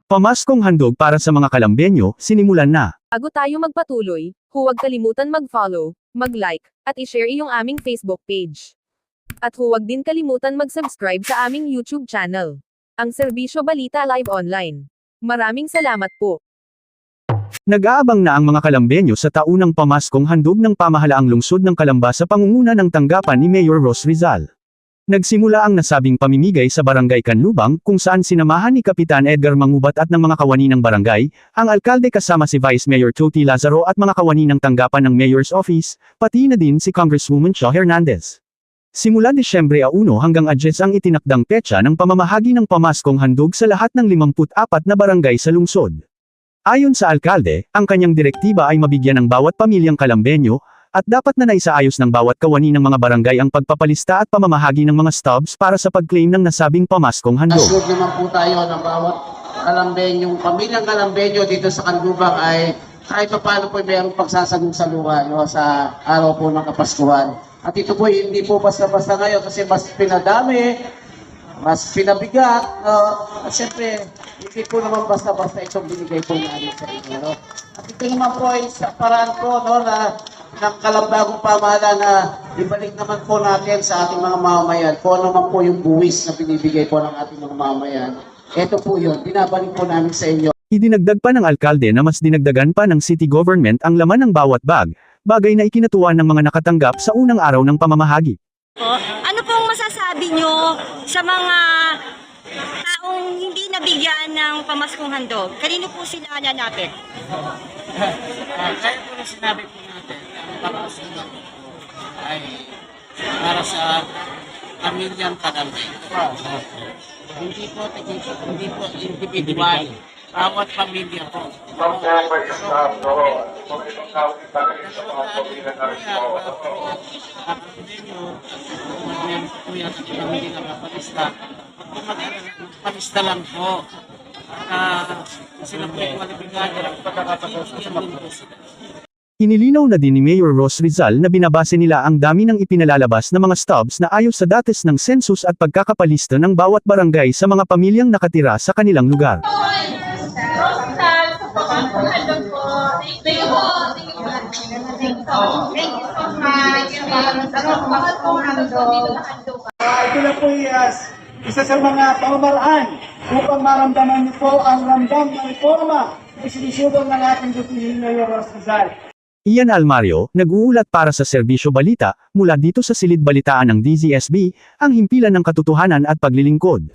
Pamaskong handog para sa mga Kalambenyo, sinimulan na. Bago tayo magpatuloy, huwag kalimutan mag-follow, mag-like, at i-share iyong aming Facebook page. At huwag din kalimutan mag-subscribe sa aming YouTube channel, ang Serbisyo Balita Live Online. Maraming salamat po. Nag-aabang na ang mga Kalambenyo sa taunang pamaskong handog ng pamahalaang lungsod ng Calamba sa pangunguna ng tanggapan ni Mayor Ros Rizal. Nagsimula ang nasabing pamimigay sa Barangay Canlubang kung saan sinamahan ni Kapitan Edgar Mangubat at ng mga kawani ng barangay, ang alkalde kasama si Vice Mayor Toti Lazaro at mga kawani ng tanggapan ng Mayor's Office, pati na din si Congresswoman Shaw Hernandez. Simula Disyembre 1 hanggang 10 ang itinakdang petsa ng pamamahagi ng pamaskong handog sa lahat ng 54 na barangay sa lungsod. Ayon sa alkalde, ang kanyang direktiba ay mabigyan ng bawat pamilyang Kalambenyo, at dapat na naisaayos ng bawat kawani ng mga barangay ang pagpapalista at pamamahagi ng mga stubs para sa pag-claim ng nasabing pamaskong handog. Assured naman po tayo na bawat Kalambenyong, pamilyang Kalambenyo dito sa Canlubang ay kahit pa paano po mayroong pagsasalung-saluhan sa araw po ng Kapaskuhan. At ito po hindi po basta-basta ngayon kasi mas pinadami, mas pinabigat, at siyempre hindi po naman basta-basta itong binigay po namin sa inyo. No? At ito naman po ay sa paraan po ng kalambagong pamahala na ibalik naman po natin sa ating mga mamamayan. Kung ano naman po yung buwis na binibigay po ng ating mga mamamayan. Ito po yun, binabalik po namin sa inyo. Idinagdag pa ng alkalde na mas dinagdagan pa ng city government ang laman ng bawat bag, bagay na ikinatuwa ng mga nakatanggap sa unang araw ng pamamahagi. Ano pong masasabi nyo sa mga taong hindi nabigyan ng pamaskong handog? Kanino po sila nanapit? Kaya po na sinabi po natin, ang pamaskong handog ay para sa pamilyang Kalambenyo. Hindi po individual. Bawat pamilya po. Palista lang po. Sila po yung malibigado. Inilinaw na din ni Mayor Ros Rizal na binabase nila ang dami ng ipinalalabas na mga stubs na ayon sa datos ng census at pagkakapalista ng bawat barangay sa mga pamilyang nakatira sa kanilang lugar. Ito na po isa sa mga pamamaraan upang maramdaman niyo po ang ramdam ng reforma na sinisugod ng ating Deputy Mayor Ros Rizal. Ian Almario, nag-uulat para sa Serbisyo Balita, mula dito sa silid balitaan ng DZSB, ang himpilan ng katotohanan at paglilingkod.